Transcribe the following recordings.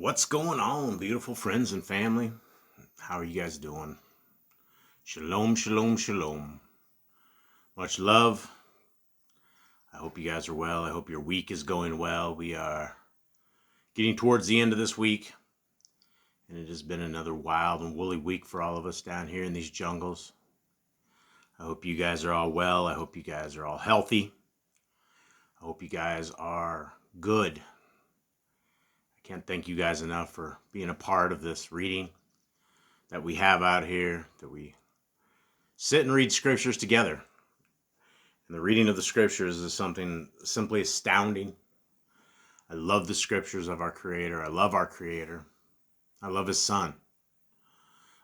What's going on, beautiful friends and family? How are you guys doing? Shalom, shalom, shalom. Much love. I hope you guys are well. I hope your week is going well. We are getting towards the end of this week, and it has been another wild and woolly week for all of us down here in these jungles. I hope you guys are all well. I hope you guys are all healthy. I hope you guys are good. I can't thank you guys enough for being a part of this reading that we have out here, that we sit and read scriptures together. And the reading of the scriptures is something simply astounding. I love the scriptures of our Creator. I love our Creator. I love His Son.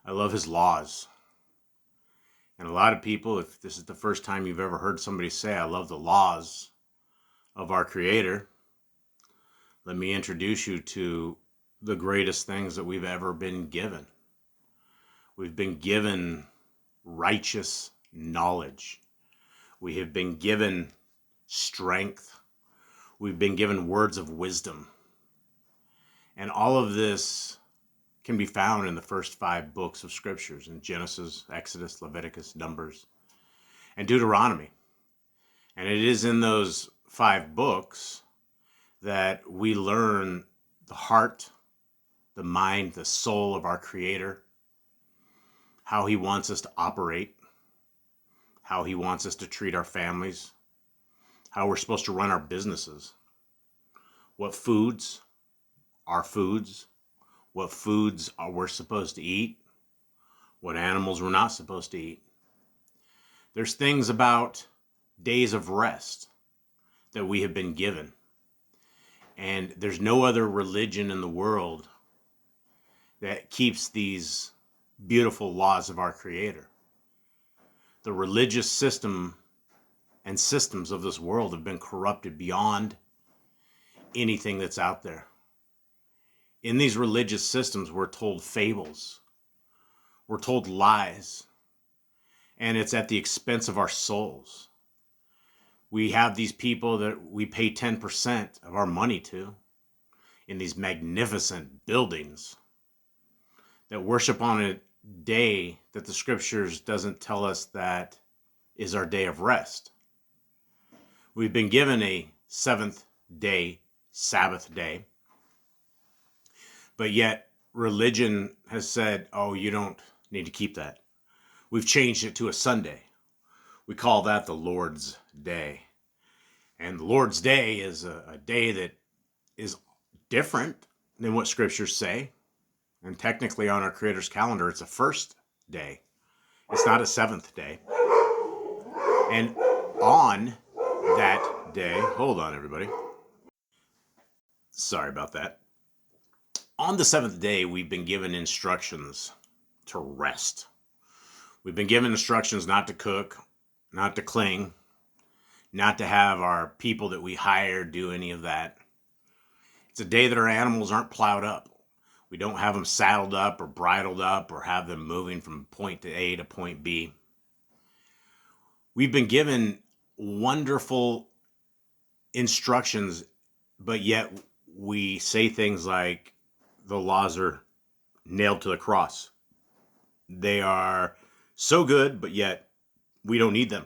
I love His laws. And a lot of people, if this is the first time you've ever heard somebody say, I love the laws of our Creator, let me introduce you to the greatest things that we've ever been given. We've been given righteous knowledge. We have been given strength. We've been given words of wisdom. And all of this can be found in the first 5 books of scriptures, in Genesis, Exodus, Leviticus, Numbers, and Deuteronomy. And it is in those 5 books that we learn the heart, the mind, the soul of our Creator, how He wants us to operate, how He wants us to treat our families, how we're supposed to run our businesses, what foods are foods, what foods we're supposed to eat, what animals we're not supposed to eat. There's things about days of rest that we have been given. And there's no other religion in the world that keeps these beautiful laws of our Creator. The religious system and systems of this world have been corrupted beyond anything that's out there. In these religious systems, we're told fables. We're told lies. And it's at the expense of our souls. We have these people that we pay 10% of our money to in these magnificent buildings that worship on a day that the scriptures doesn't tell us that is our day of rest. We've been given a 7th day, Sabbath day, but yet religion has said, oh, you don't need to keep that. We've changed it to a Sunday. We call that the Lord's Day. And the Lord's Day is a day that is different than what scriptures say. And technically on our Creator's calendar, it's a first day. It's not a 7th day. And on that day, hold on everybody. Sorry about that. On the 7th day, we've been given instructions to rest. We've been given instructions not to cook, not to cling, not to have our people that we hire do any of that. It's a day that our animals aren't plowed up. We don't have them saddled up or bridled up or have them moving from point to A to point B. We've been given wonderful instructions, but yet we say things like the laws are nailed to the cross. They are so good, but yet we don't need them.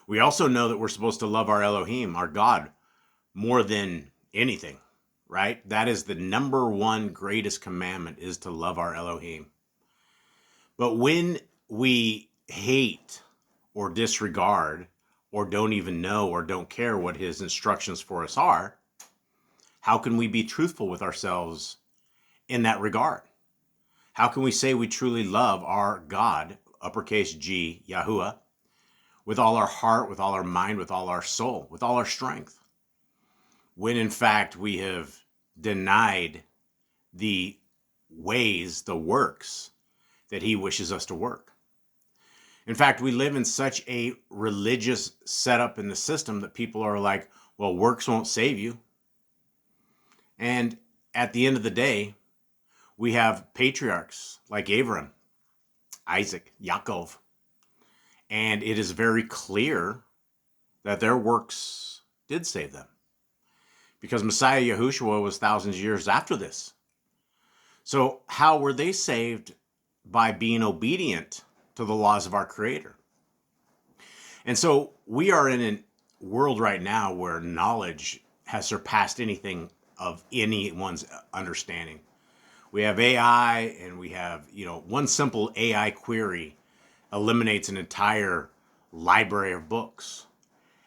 We also know that we're supposed to love our Elohim, our God, more than anything, right? That is the number one greatest commandment, is to love our Elohim. But when we hate or disregard or don't even know or don't care what His instructions for us are, how can we be truthful with ourselves in that regard? How can we say we truly love our God, uppercase G, Yahuwah, with all our heart, with all our mind, with all our soul, with all our strength, when in fact we have denied the ways, the works that He wishes us to work? In fact, we live in such a religious setup in the system that people are like, well, works won't save you. And at the end of the day, we have patriarchs like Abraham, Isaac, Yaakov, and it is very clear that their works did save them. because Messiah Yahushua was thousands of years after this. So how were they saved? By being obedient to the laws of our Creator. And so we are in a world right now where knowledge has surpassed anything of anyone's understanding. We have AI, and we have, one simple AI query eliminates an entire library of books.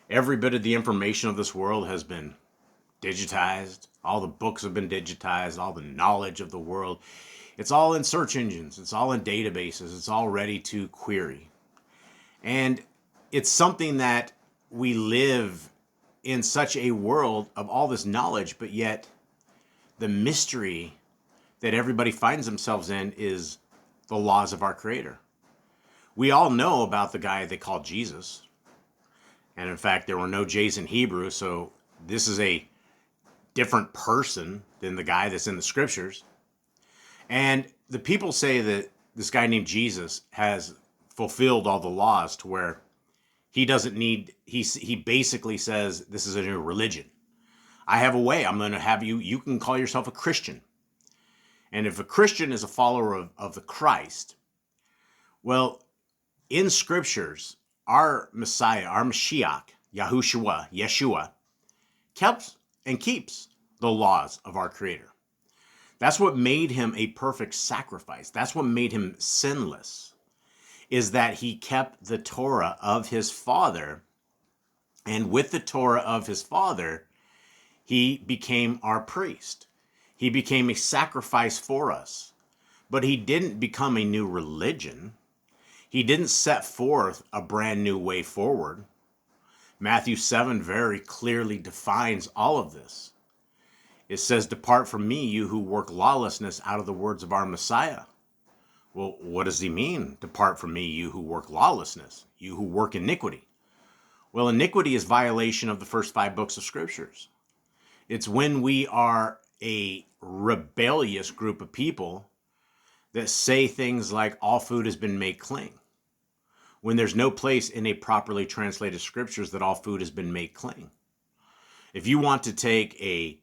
Every bit of the information of this world has been digitized. All the books have been digitized. All the knowledge of the world. It's all in search engines. It's all in databases. It's all ready to query. And it's something that we live in such a world of all this knowledge, but yet the mystery that everybody finds themselves in is the laws of our Creator. We all know about the guy they call Jesus. And in fact, there were no J's in Hebrew, so this is a different person than the guy that's in the scriptures. And the people say that this guy named Jesus has fulfilled all the laws to where he doesn't need, he basically says, this is a new religion. I have a way. I'm going to have you can call yourself a Christian. And if a Christian is a follower of the Christ, well, in scriptures, our Messiah, our Mashiach, Yeshua, kept and keeps the laws of our Creator. That's what made him a perfect sacrifice. That's what made him sinless, is that he kept the Torah of his Father. And with the Torah of his Father, he became our priest. He became a sacrifice for us. But he didn't become a new religion. He didn't set forth a brand new way forward. Matthew 7 very clearly defines all of this. It says, "Depart from me, you who work lawlessness," out of the words of our Messiah. Well, what does he mean? Depart from me, you who work lawlessness, you who work iniquity. Well, iniquity is violation of the first 5 books of scriptures. It's when we are a rebellious group of people that say things like all food has been made clean, when there's no place in a properly translated scriptures that all food has been made clean. If you want to take a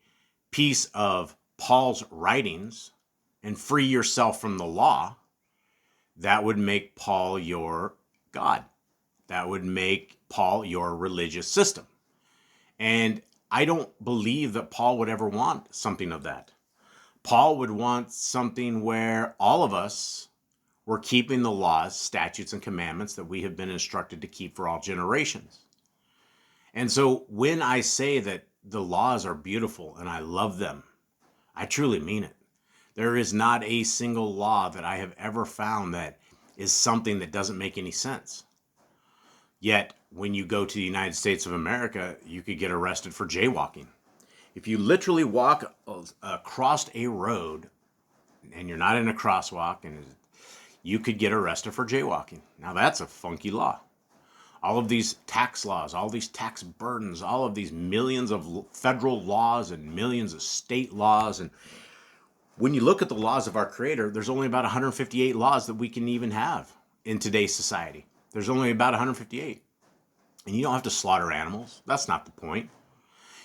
piece of Paul's writings and free yourself from the law, that would make Paul your God. That would make Paul your religious system. And I don't believe that Paul would ever want something of that. Paul would want something where all of us were keeping the laws, statutes, and commandments that we have been instructed to keep for all generations. And so when I say that the laws are beautiful and I love them, I truly mean it. There is not a single law that I have ever found that is something that doesn't make any sense. Yet, when you go to the United States of America, you could get arrested for jaywalking. If you literally walk across a road and you're not in a crosswalk, and you could get arrested for jaywalking. Now that's a funky law. All of these tax laws, all these tax burdens, all of these millions of federal laws and millions of state laws. And when you look at the laws of our Creator, there's only about 158 laws that we can even have in today's society. There's only about 158. And you don't have to slaughter animals. That's not the point.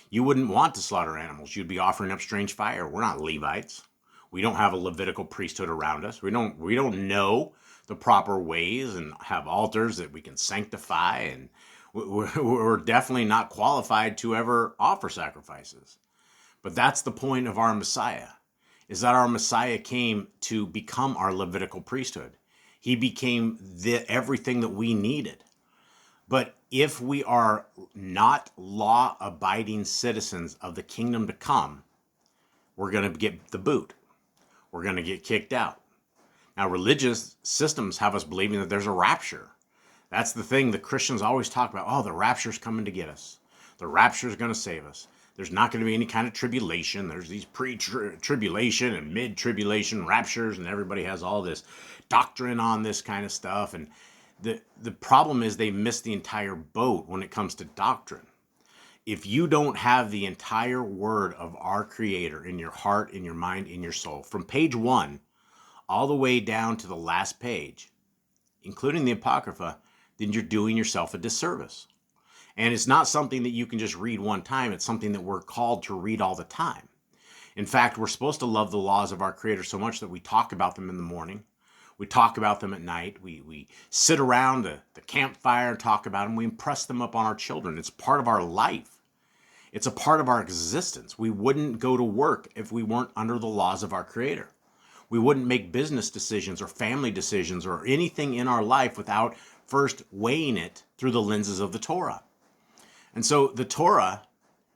You wouldn't want to slaughter animals. You'd be offering up strange fire. We're not Levites. We don't have a Levitical priesthood around us. We don't know the proper ways and have altars that we can sanctify. And we're definitely not qualified to ever offer sacrifices. But that's the point of our Messiah, is that our Messiah came to become our Levitical priesthood. He became everything that we needed. But if we are not law-abiding citizens of the kingdom to come, we're going to get the boot. We're going to get kicked out. Now, religious systems have us believing that there's a rapture. That's the thing the Christians always talk about. Oh, the rapture's coming to get us. The rapture's going to save us. There's not going to be any kind of tribulation. There's these pre-tribulation and mid-tribulation raptures, and everybody has all this doctrine on this kind of stuff. And the problem is they miss the entire boat when it comes to doctrine. If you don't have the entire word of our Creator in your heart, in your mind, in your soul, from page 1 all the way down to the last page, including the Apocrypha, then you're doing yourself a disservice. And it's not something that you can just read one time. It's something that we're called to read all the time. In fact, we're supposed to love the laws of our Creator so much that we talk about them in the morning. We talk about them at night. We sit around the campfire and talk about them. We impress them upon our children. It's part of our life. It's a part of our existence. We wouldn't go to work if we weren't under the laws of our Creator. We wouldn't make business decisions or family decisions or anything in our life without first weighing it through the lenses of the Torah. And so the Torah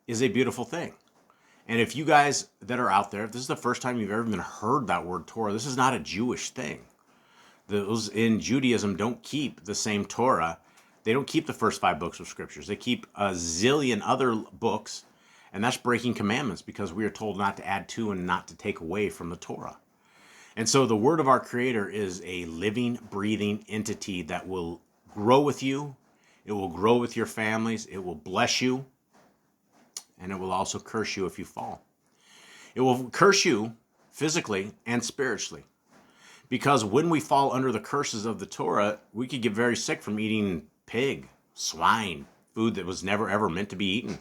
is a beautiful thing. And if you guys that are out there, if this is the first time you've ever even heard that word Torah, this is not a Jewish thing. Those in Judaism don't keep the same Torah. They don't keep the first 5 books of scriptures. They keep a zillion other books, and that's breaking commandments because we are told not to add to and not to take away from the Torah. And so the word of our Creator is a living, breathing entity that will grow with you. It will grow with your families. It will bless you. And it will also curse you if you fall. It will curse you physically and spiritually. Because when we fall under the curses of the Torah, we could get very sick from eating pig, swine, food that was never ever meant to be eaten.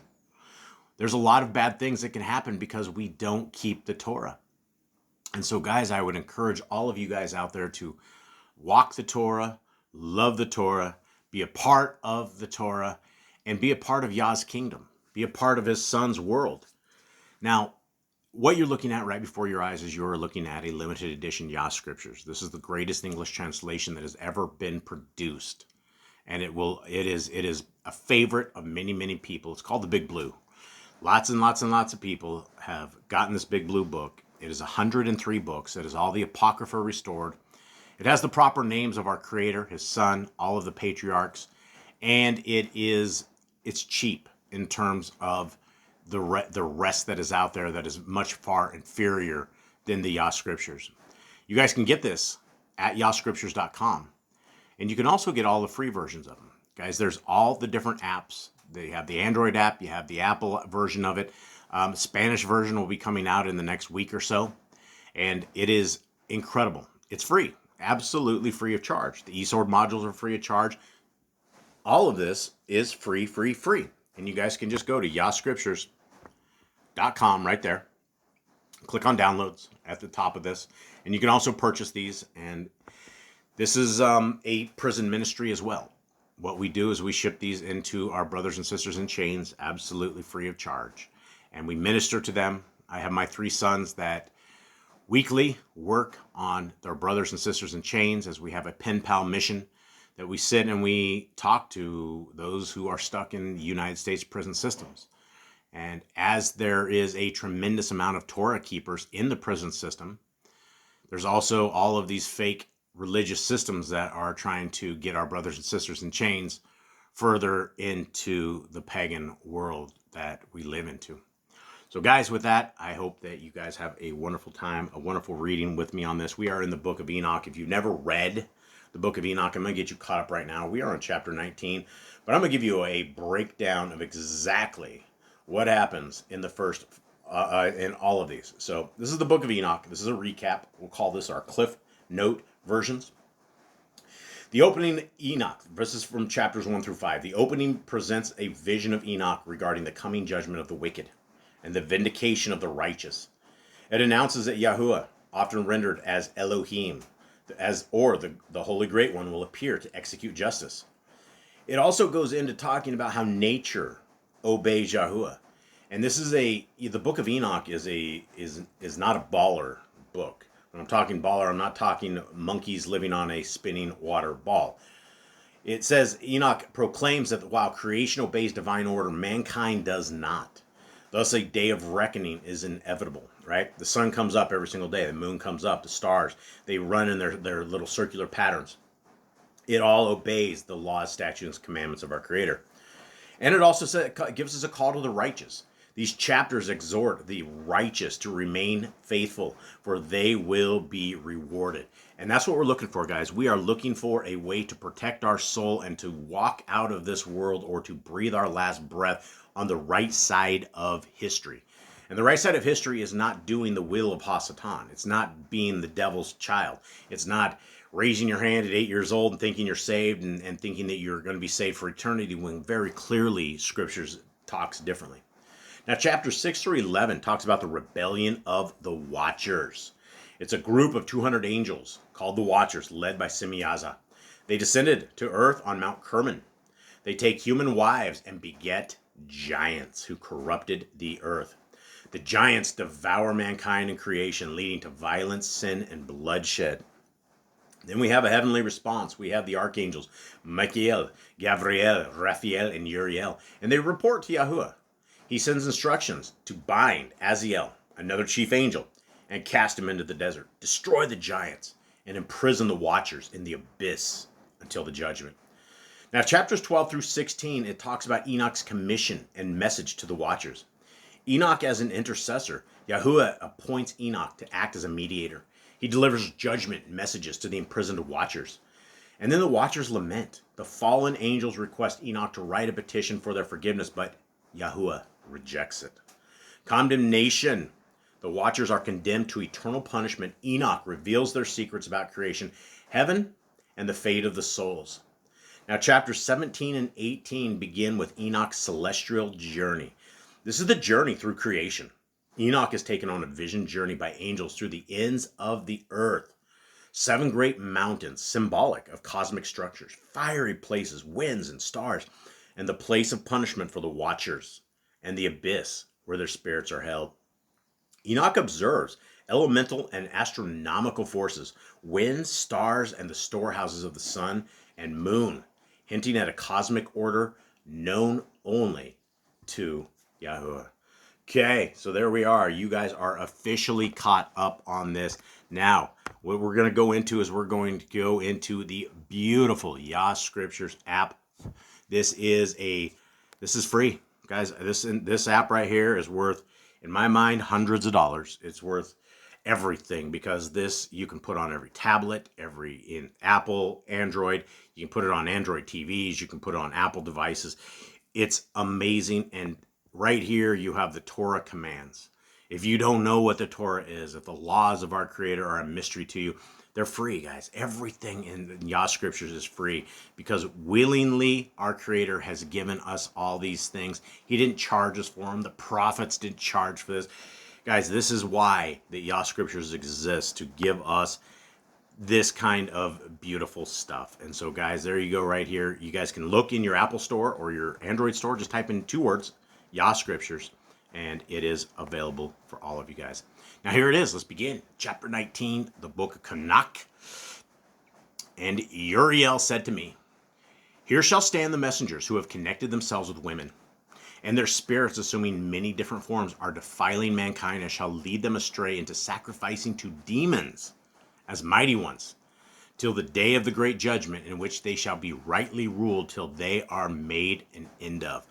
There's a lot of bad things that can happen because we don't keep the Torah. And so, guys, I would encourage all of you guys out there to walk the Torah, love the Torah, be a part of the Torah, and be a part of Yah's kingdom. Be a part of his son's world. Now, what you're looking at right before your eyes is you're looking at a limited edition Yah Scriptures. This is the greatest English translation that has ever been produced. And it is a favorite of many, many people. It's called the Big Blue. Lots and lots and lots of people have gotten this Big Blue book. It is 103 books. It is all the Apocrypha restored. It has the proper names of our Creator, his Son, all of the patriarchs. And it's cheap in terms of the rest that is out there that is much far inferior than the Yah Scriptures. You guys can get this at yahscriptures.com. And you can also get all the free versions of them. Guys, there's all the different apps. They have the Android app. You have the Apple version of it. Spanish version will be coming out in the next week or so. And it is incredible. It's free. Absolutely free of charge. The eSword modules are free of charge. All of this is free. And you guys can just go to yahscriptures.com right there. Click on downloads at the top of this. And you can also purchase these. And this is a prison ministry as well. What we do is we ship these into our brothers and sisters in chains absolutely free of charge. And we minister to them. I have my 3 sons that weekly work on their brothers and sisters in chains as we have a pen pal mission that we sit and we talk to those who are stuck in the United States prison systems. And as there is a tremendous amount of Torah keepers in the prison system, there's also all of these fake religious systems that are trying to get our brothers and sisters in chains further into the pagan world that we live into. So guys, with that, I hope that you guys have a wonderful time, a wonderful reading with me on this. We are in the book of Enoch. If you've never read the book of Enoch, I'm going to get you caught up right now. We are on chapter 19, but I'm going to give you a breakdown of exactly what happens in the first, in all of these. So this is the book of Enoch. This is a recap. We'll call this our Cliff Note versions. The opening Enoch, this is from chapters 1 through 5. The opening presents a vision of Enoch regarding the coming judgment of the wicked and the vindication of the righteous. It announces that Yahuwah, often rendered as Elohim, the Holy Great One, will appear to execute justice. It also goes into talking about how nature obeys Yahuwah. And this is the book of Enoch is not a baller book. When I'm talking baller, I'm not talking monkeys living on a spinning water ball. It says Enoch proclaims that while creation obeys divine order, mankind does not. Thus, a day of reckoning is inevitable, right? The sun comes up every single day. The moon comes up. The stars, they run in their little circular patterns. It all obeys the laws, statutes, and commandments of our Creator. And it also gives us a call to the righteous. These chapters exhort the righteous to remain faithful, for they will be rewarded. And that's what we're looking for, guys. We are looking for a way to protect our soul and to walk out of this world or to breathe our last breath on the right side of history. And the right side of history is not doing the will of Hasatan. It's not being the devil's child. It's not raising your hand at 8 years old and thinking you're saved and thinking that you're going to be saved for eternity, when very clearly Scriptures talks differently. Now, chapter 6 through 11 talks about the rebellion of the Watchers. It's a group of 200 angels called the Watchers, led by Semyaza. They descended to earth on Mount Kerman. They take human wives and beget giants who corrupted the earth. The giants devour mankind and creation, leading to violence, sin, and bloodshed. Then we have a heavenly response. We have the archangels, Michael, Gabriel, Raphael, and Uriel. And they report to Yahuwah. He sends instructions to bind Aziel, another chief angel, and cast him into the desert. Destroy the giants and imprison the Watchers in the abyss until the judgment. Now, chapters 12 through 16, it talks about Enoch's commission and message to the Watchers. Enoch as an intercessor, Yahuwah appoints Enoch to act as a mediator. He delivers judgment messages to the imprisoned Watchers. And then the Watchers lament. The fallen angels request Enoch to write a petition for their forgiveness, but Yahuwah rejects it. Condemnation. The Watchers are condemned to eternal punishment. Enoch reveals their secrets about creation, heaven, and the fate of the souls. Now, chapters 17 and 18 begin with Enoch's celestial journey. This is the journey through creation. Enoch is taken on a vision journey by angels through the ends of the earth. 7 great mountains, symbolic of cosmic structures, fiery places, winds, and stars, and the place of punishment for the Watchers, and the abyss where their spirits are held. Enoch observes elemental and astronomical forces, winds, stars, and the storehouses of the sun and moon, hinting at a cosmic order known only to Yahuwah. Okay, so there we are. You guys are officially caught up on this. Now, what we're going to go into is we're going to go into the beautiful Yah Scriptures app. This is free, guys. This app right here is worth, in my mind, hundreds of dollars. It's worth everything, because this you can put on every tablet, in Apple, Android. You can put it on Android TVs. You can put it on Apple devices. It's amazing. And right here you have the Torah commands. If you don't know what the Torah is, if the laws of our Creator are a mystery to you, they're free, guys. Everything in Yah Scriptures is free, because willingly our Creator has given us all these things. He didn't charge us for them. The prophets didn't charge for this. Guys, this is why the Yah Scriptures exists, to give us this kind of beautiful stuff. And so, guys, there you go right here. You guys can look in your Apple store or your Android store. Just type in 2 words, Yah Scriptures, and it is available for all of you guys. Now, here it is. Let's begin. Chapter 19, the book of Enoch. And Uriel said to me, "Here shall stand the messengers who have connected themselves with women, and their spirits, assuming many different forms, are defiling mankind and shall lead them astray into sacrificing to demons as mighty ones, till the day of the great judgment, in which they shall be rightly ruled till they are made an end of."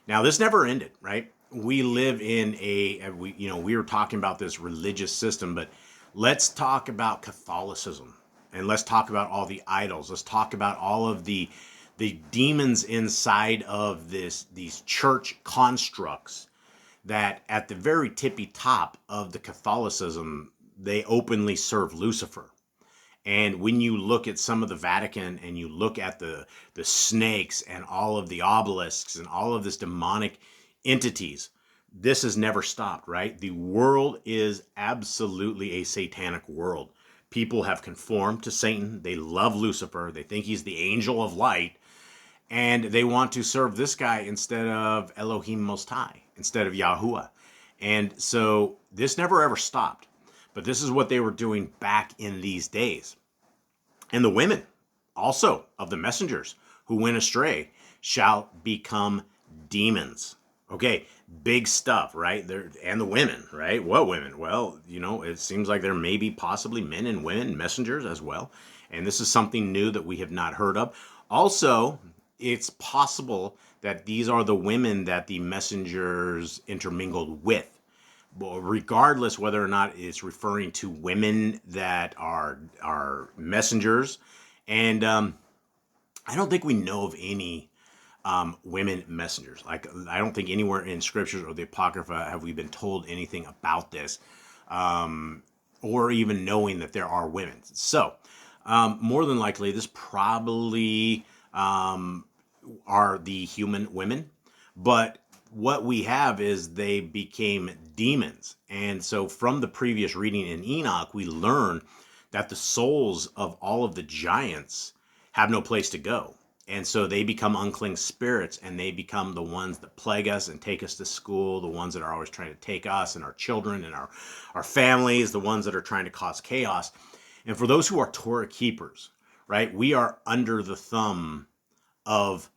Now, this never ended, right? We live in we were talking about this religious system, but let's talk about Catholicism, and let's talk about all the idols. Let's talk about all of the demons inside of these church constructs that at the very tippy top of the Catholicism, they openly serve Lucifer. And when you look at some of the Vatican and you look at the snakes and all of the obelisks and all of this demonic entities, this has never stopped, right? The world is absolutely a satanic world. People have conformed to Satan. They love Lucifer. They think he's the angel of light. And they want to serve this guy instead of Elohim Most High, instead of Yahuwah. And so this never ever stopped. But this is what they were doing back in these days. And the women also of the messengers who went astray shall become demons. Okay, big stuff, right? And the women, right? What women? Well, it seems like there may be possibly men and women messengers as well. And this is something new that we have not heard of. Also, it's possible that these are the women that the messengers intermingled with. Well, regardless whether or not it's referring to women that are messengers. And I don't think we know of any women messengers. Like, I don't think anywhere in Scriptures or the Apocrypha have we been told anything about this, or even knowing that there are women. So More than likely, this probably are the human women, but what we have is they became demons. And so from the previous reading in Enoch, we learn that the souls of all of the giants have no place to go. And so they become unclean spirits, and they become the ones that plague us and take us to school, the ones that are always trying to take us and our children and our families, the ones that are trying to cause chaos. And for those who are Torah keepers, right, we are under the thumb of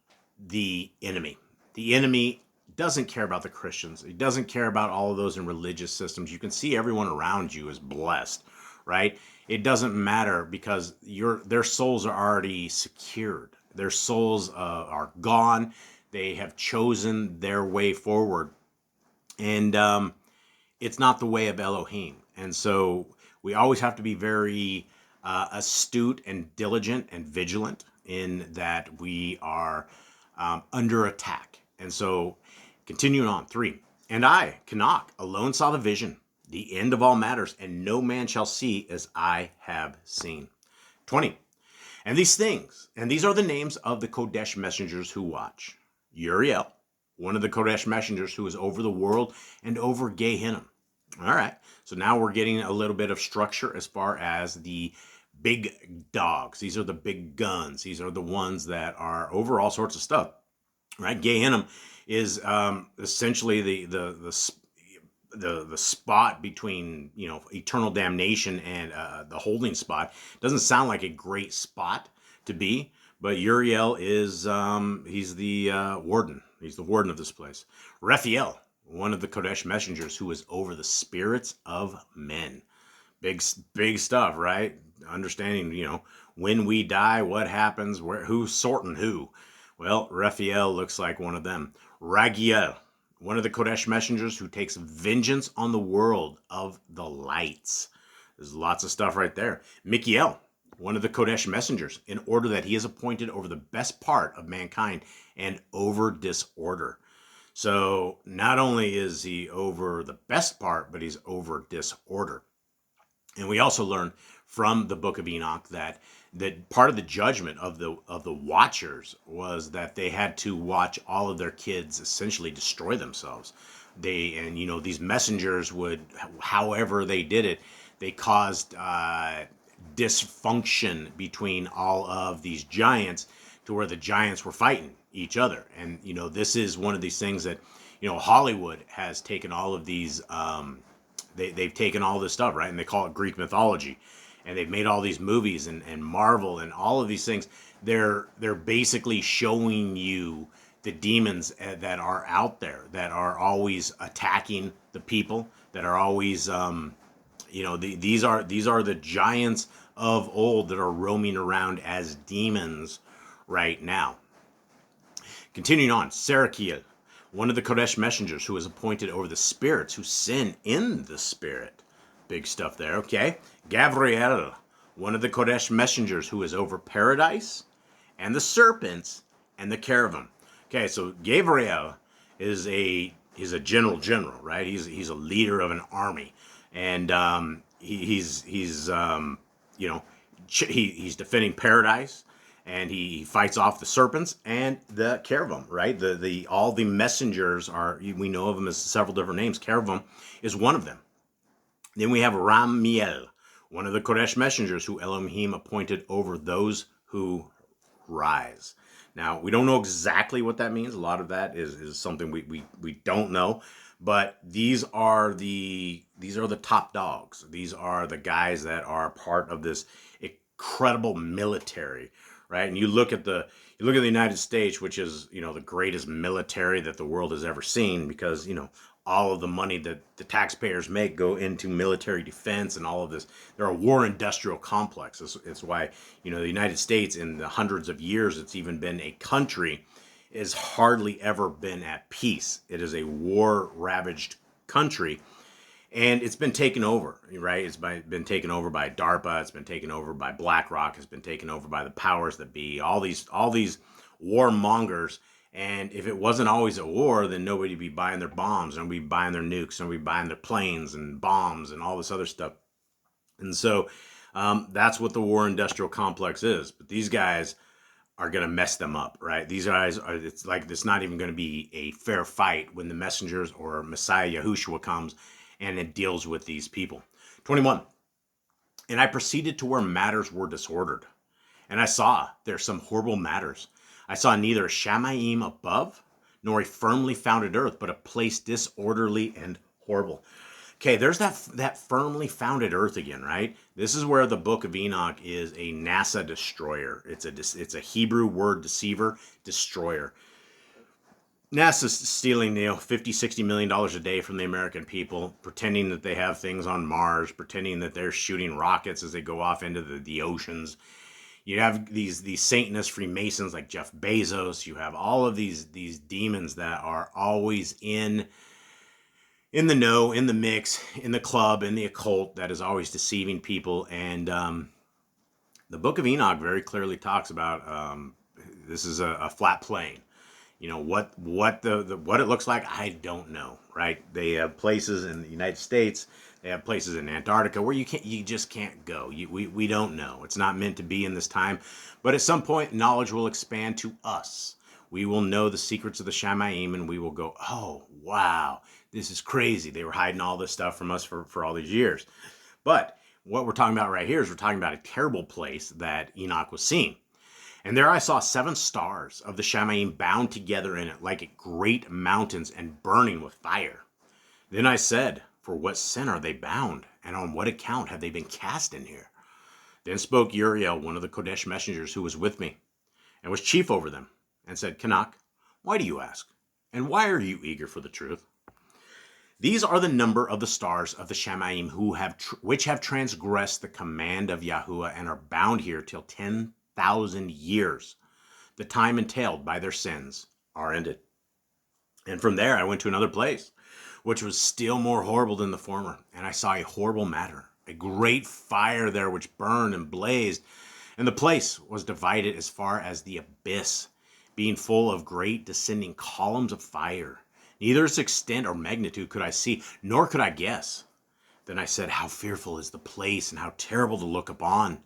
the enemy. The enemy doesn't care about the Christians. He doesn't care about all of those in religious systems. You can see everyone around you is blessed, right? It doesn't matter because their souls are already secured. Their souls are gone. They have chosen their way forward. And it's not the way of Elohim. And so we always have to be very astute and diligent and vigilant in that we are under attack. And so continuing on, 3. And I, Enoch, alone saw the vision, the end of all matters, and no man shall see as I have seen. 20. And these things, and these are the names of the Kodesh messengers who watch. Uriel, one of the Kodesh messengers who is over the world and over Gehenna. All right, so now we're getting a little bit of structure as far as the big dogs. These are the big guns. These are the ones that are over all sorts of stuff, right? Gehenna is essentially the spot between, eternal damnation and the holding spot. Doesn't sound like a great spot to be, but Uriel is he's the warden. He's the warden of this place. Raphael, one of the Kodesh messengers who is over the spirits of men. Big stuff, right? Understanding, when we die, what happens, who's sorting who. Well, Raphael looks like one of them. Ragiel, one of the Kodesh messengers who takes vengeance on the world of the lights. There's lots of stuff right there. Michael, one of the Kodesh messengers, in order that he is appointed over the best part of mankind and over disorder. So not only is he over the best part, but he's over disorder. And we also learn from the book of Enoch that part of the judgment of the watchers was that they had to watch all of their kids essentially destroy themselves. These messengers would, however they did it, they caused dysfunction between all of these giants to where the giants were fighting each other. And this is one of these things that Hollywood has taken all of these. They've taken all this stuff, right? And they call it Greek mythology. And they've made all these movies and Marvel and all of these things. They're basically showing you the demons that are out there, that are always attacking the people, that are always, these are the giants of old that are roaming around as demons right now. Continuing on, Serakiel, one of the Kodesh messengers who is appointed over the spirits who sin in the spirit. Big stuff there, okay? Gavriel, one of the Kodesh messengers who is over paradise and the serpents and the cherubim. Okay, so Gavriel is a general, right? He's a leader of an army, and he's defending paradise. And he fights off the serpents and the cherubim, right? All the messengers we know of them as several different names. Cherubim is one of them. Then we have Ramiel, one of the Kodesh messengers who Elohim appointed over those who rise. Now, we don't know exactly what that means. A lot of that is something we don't know. But these are the top dogs. These are the guys that are part of this incredible military, right? And you look at the United States, which is, the greatest military that the world has ever seen, because, all of the money that the taxpayers make go into military defense and all of this. They're a war industrial complex. It's why, the United States, in the hundreds of years it's even been a country, has hardly ever been at peace. It is a war-ravaged country. And it's been taken over, right? It's been taken over by DARPA. It's been taken over by BlackRock. It's been taken over by the powers that be. All these warmongers. And if it wasn't always at war, then nobody would be buying their bombs, and we'd be buying their nukes, and we'd be buying their planes and bombs and all this other stuff. And so That's what the war industrial complex is. But these guys are going to mess them up, right? These guys are, it's like, it's not even going to be a fair fight when the messengers or Messiah Yahushua comes and it deals with these people. 21. And I proceeded to where matters were disordered. And I saw there some horrible matters. I saw neither a Shamayim above, nor a firmly founded earth, but a place disorderly and horrible. Okay, there's that firmly founded earth again, right? This is where the book of Enoch is a NASA destroyer. It's a Hebrew word, deceiver, destroyer. NASA's stealing, 50, $60 million a day from the American people, pretending that they have things on Mars, pretending that they're shooting rockets as they go off into the oceans. You have these Satanist Freemasons like Jeff Bezos. You have all of these demons that are always in the know, in the mix, in the club, in the occult, that is always deceiving people. And the book of Enoch very clearly talks about this is a flat plane. What it looks like, I don't know, right? They have places in the United States, they have places in Antarctica where you just can't go. We don't know. It's not meant to be in this time, but at some point knowledge will expand to us. We will know the secrets of the Shamayim, and we will go, oh wow, this is crazy. They were hiding all this stuff from us for all these years. But what we're talking about right here is we're talking about a terrible place that Enoch was seeing. And there I saw 7 stars of the Shamayim bound together in it like great mountains and burning with fire. Then I said, for what sin are they bound? And on what account have they been cast in here? Then spoke Uriel, one of the Kodesh messengers who was with me, and was chief over them, and said, Enoch, why do you ask? And why are you eager for the truth? These are the number of the stars of the Shamayim which have transgressed the command of Yahuwah and are bound here till 10,000 years. The time entailed by their sins are ended. And from there I went to another place, which was still more horrible than the former. And I saw a horrible matter, a great fire there which burned and blazed. And the place was divided as far as the abyss, being full of great descending columns of fire. Neither its extent or magnitude could I see, nor could I guess. Then I said, how fearful is the place, and how terrible to look upon.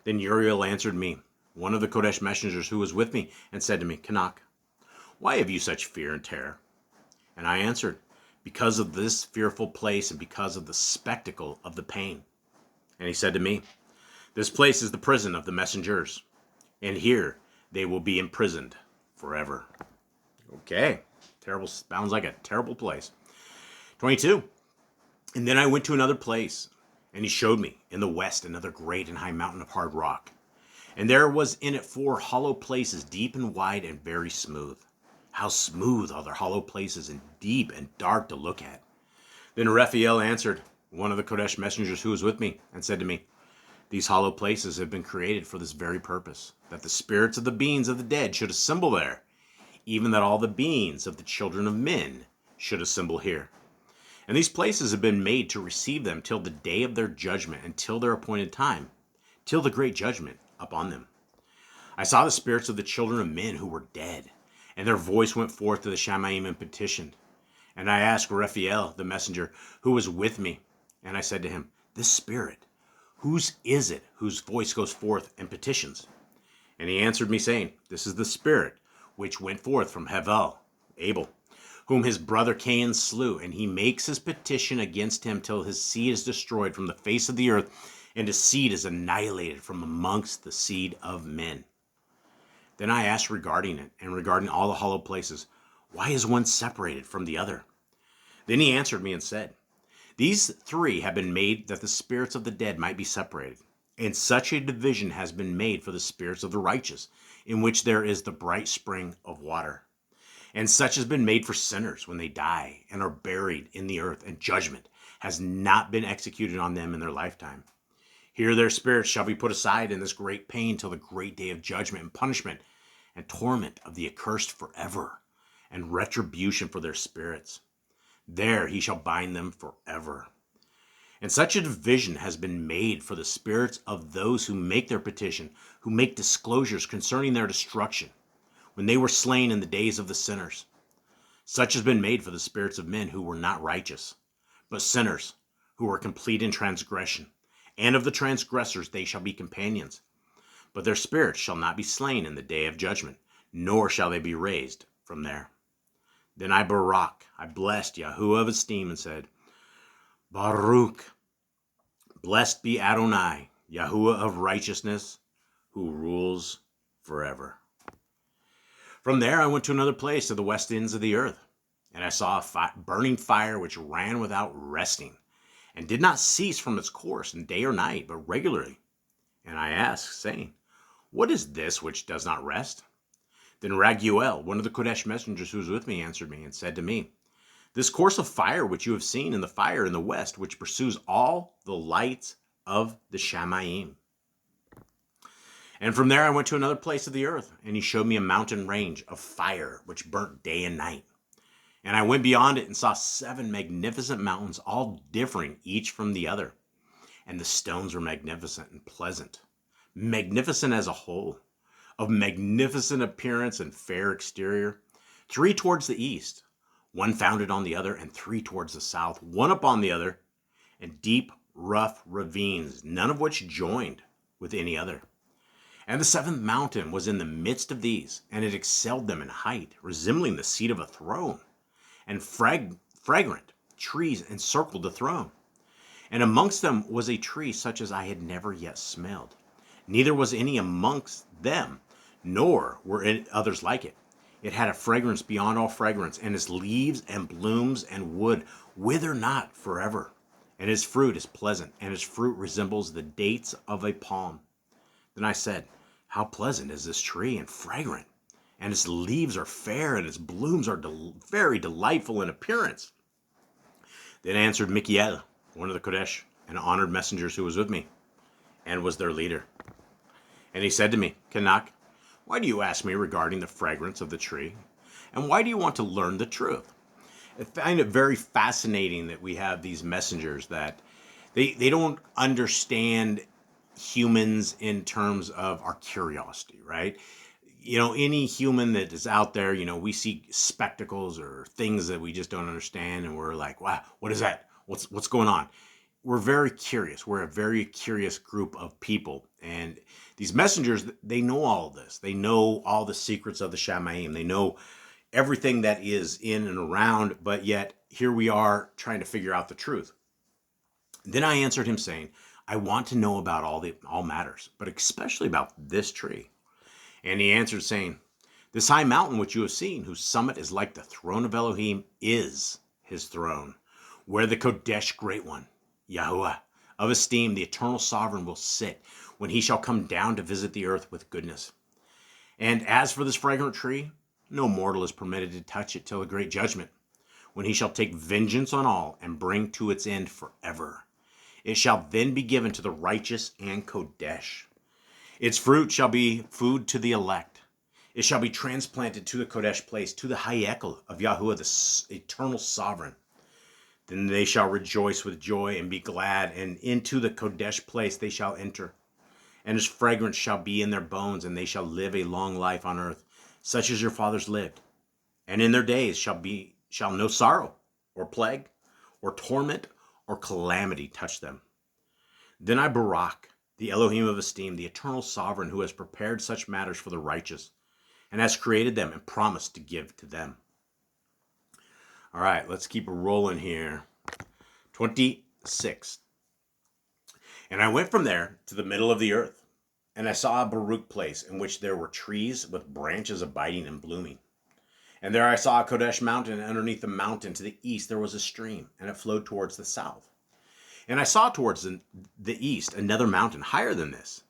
Then Uriel answered me, one of the Kodesh messengers who was with me, and said to me, Enoch, why have you such fear and terror? And I answered, because of this fearful place, and because of the spectacle of the pain. And he said to me, this place is the prison of the messengers, and here they will be imprisoned forever. Okay. Terrible, sounds like a terrible place. 22. And then I went to another place, and he showed me in the west another great and high mountain of hard rock. And there was in it 4 hollow places, deep and wide and very smooth. How smooth are their hollow places, and deep and dark to look at. Then Raphael answered, one of the Kodesh messengers who was with me, and said to me, these hollow places have been created for this very purpose, that the spirits of the beings of the dead should assemble there, even that all the beings of the children of men should assemble here. And these places have been made to receive them till the day of their judgment, until their appointed time, till the great judgment upon them. I saw the spirits of the children of men who were dead, and their voice went forth to the Shamayim and petitioned. And I asked Raphael, the messenger, who was with me, and I said to him, this spirit, whose is it whose voice goes forth and petitions? And he answered me, saying, this is the spirit which went forth from Abel, whom his brother Cain slew, and he makes his petition against him till his seed is destroyed from the face of the earth, and his seed is annihilated from amongst the seed of men. Then I asked regarding it, and regarding all the hollow places, why is one separated from the other? Then he answered me and said, these 3 have been made that the spirits of the dead might be separated. And such a division has been made for the spirits of the righteous, in which there is the bright spring of water. And such has been made for sinners when they die and are buried in the earth, and judgment has not been executed on them in their lifetime. Here their spirits shall be put aside in this great pain till the great day of judgment and punishment and torment of the accursed forever, and retribution for their spirits. There he shall bind them forever. And such a division has been made for the spirits of those who make their petition, who make disclosures concerning their destruction, when they were slain in the days of the sinners. Such has been made for the spirits of men who were not righteous, but sinners, who were complete in transgression, and of the transgressors they shall be companions. But their spirits shall not be slain in the day of judgment, nor shall they be raised from there. Then I blessed Yahuwah of esteem, and said, Baruch, blessed be Adonai, Yahuwah of righteousness, who rules forever. From there I went to another place, to the west ends of the earth, and I saw a burning fire which ran without resting, and did not cease from its course in day or night, but regularly. And I asked, saying, What is this which does not rest? Then Raguel, one of the Kodesh messengers who was with me, answered me and said to me, This course of fire which you have seen in the fire in the west, which pursues all the lights of the Shamayim. And from there I went to another place of the earth, and he showed me a mountain range of fire which burnt day and night. And I went beyond it and saw 7 magnificent mountains, all differing each from the other. And the stones were magnificent and pleasant, magnificent as a whole, of magnificent appearance and fair exterior, 3 towards the east, one founded on the other, and 3 towards the south, one upon the other, and deep, rough ravines, none of which joined with any other. And the 7th mountain was in the midst of these, and it excelled them in height, resembling the seat of a throne, and fragrant trees encircled the throne. And amongst them was a tree such as I had never yet smelled. Neither was any amongst them, nor were others like it. It had a fragrance beyond all fragrance, and its leaves and blooms and wood wither not forever. And its fruit is pleasant, and its fruit resembles the dates of a palm. Then I said, How pleasant is this tree, and fragrant, and its leaves are fair, and its blooms are very delightful in appearance. Then answered Michael, one of the Kodesh and honored messengers who was with me, and was their leader. And he said to me, Enoch, why do you ask me regarding the fragrance of the tree? And why do you want to learn the truth? I find it very fascinating that we have these messengers that they don't understand humans in terms of our curiosity, right? You know, any human that is out there, you know, we see spectacles or things that we just don't understand, and we're like, wow, what is that? What's going on? We're very curious. We're a very curious group of people. And these messengers, they know all of this. They know all the secrets of the Shamayim. They know everything that is in and around, but yet here we are trying to figure out the truth. Then I answered him saying, I want to know about all matters, but especially about this tree. And he answered saying, This high mountain which you have seen, whose summit is like the throne of Elohim, is his throne, where the Kodesh Great One, Yahuwah of esteem, the eternal sovereign, will sit when he shall come down to visit the earth with goodness. And as for this fragrant tree, no mortal is permitted to touch it till the great judgment, when he shall take vengeance on all and bring to its end forever. It shall then be given to the righteous and Kodesh. Its fruit shall be food to the elect. It shall be transplanted to the Kodesh place, to the Hayekel of Yahuwah, the eternal sovereign. Then they shall rejoice with joy and be glad, and into the Kodesh place they shall enter. And its fragrance shall be in their bones, and they shall live a long life on earth, such as your fathers lived. And in their days shall no sorrow, or plague, or torment, or calamity touch them. Then I Barak, the Elohim of esteem, the eternal sovereign, who has prepared such matters for the righteous, and has created them and promised to give to them. All right, let's keep rolling here. 26. And I went from there to the middle of the earth, and I saw a Baruch place in which there were trees with branches abiding and blooming. And there I saw a Kodesh mountain, and underneath the mountain to the east there was a stream, and it flowed towards the south. And I saw towards the east another mountain higher than this,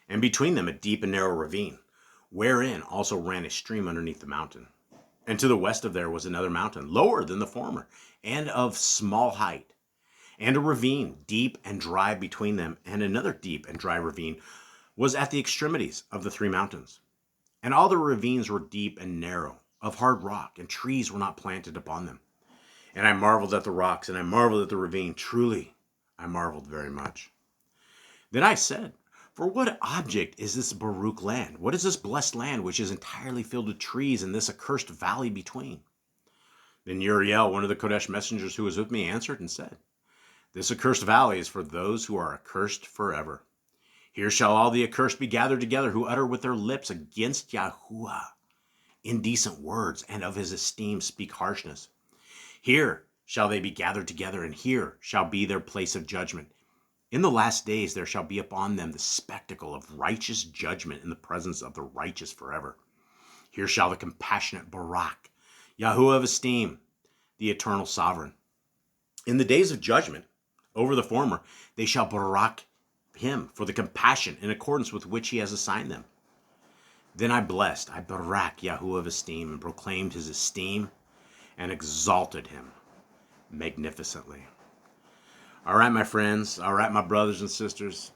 and between them a deep and narrow ravine, wherein also ran a stream underneath the mountain. And to the west of there was another mountain, lower than the former, and of small height, and a ravine, deep and dry between them, and another deep and dry ravine was at the extremities of the 3 mountains. And all the ravines were deep and narrow, of hard rock, and trees were not planted upon them. And I marveled at the rocks, and I marveled at the ravine. Truly, I marveled very much. Then I said, For what object is this Baruch land? What is this blessed land which is entirely filled with trees, and this accursed valley between? Then Uriel, one of the Kodesh messengers who was with me, answered and said, This accursed valley is for those who are accursed forever. Here shall all the accursed be gathered together, who utter with their lips against Yahuwah indecent words, and of his esteem speak harshness. Here shall they be gathered together, and here shall be their place of judgment. In the last days there shall be upon them the spectacle of righteous judgment in the presence of the righteous forever. Here shall the compassionate Barak, Yahuwah of esteem, the eternal sovereign. In the days of judgment over the former, they shall Barak him for the compassion in accordance with which he has assigned them. Then I Barak Yahuwah of esteem, and proclaimed his esteem, and exalted him magnificently. All right, my friends. All right, my brothers and sisters.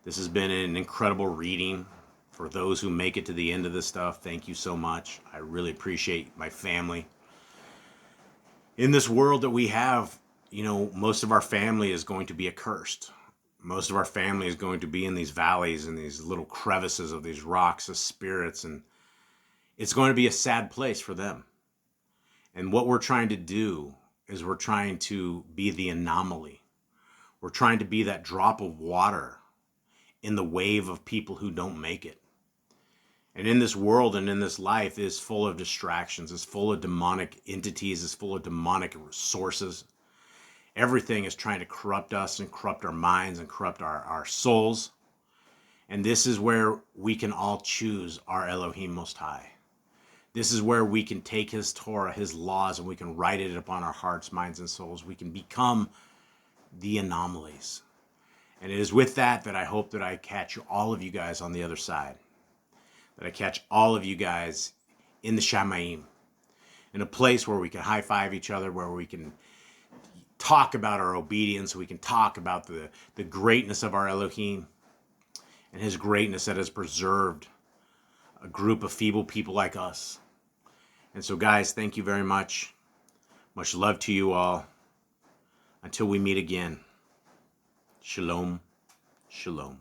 This has been an incredible reading. For those who make it to the end of this stuff, thank you so much. I really appreciate my family. In this world that we have, most of our family is going to be accursed. Most of our family is going to be in these valleys and these little crevices of these rocks of spirits, and it's going to be a sad place for them. And what we're trying to do is we're trying to be the anomaly. We're trying to be that drop of water in the wave of people who don't make it. And in this world and in this life is full of distractions, is full of demonic entities, is full of demonic sources. Everything is trying to corrupt us and corrupt our minds and corrupt our souls. And this is where we can all choose our Elohim Most High. This is where we can take his Torah, his laws, and we can write it upon our hearts, minds, and souls. We can become the anomalies. And it is with that I hope that I catch all of you guys on the other side. That I catch all of you guys in the Shamayim. In a place where we can high-five each other, where we can talk about our obedience, we can talk about the greatness of our Elohim and his greatness that has preserved a group of feeble people like us. And so, guys, thank you very much. Much love to you all. Until we meet again. Shalom. Shalom.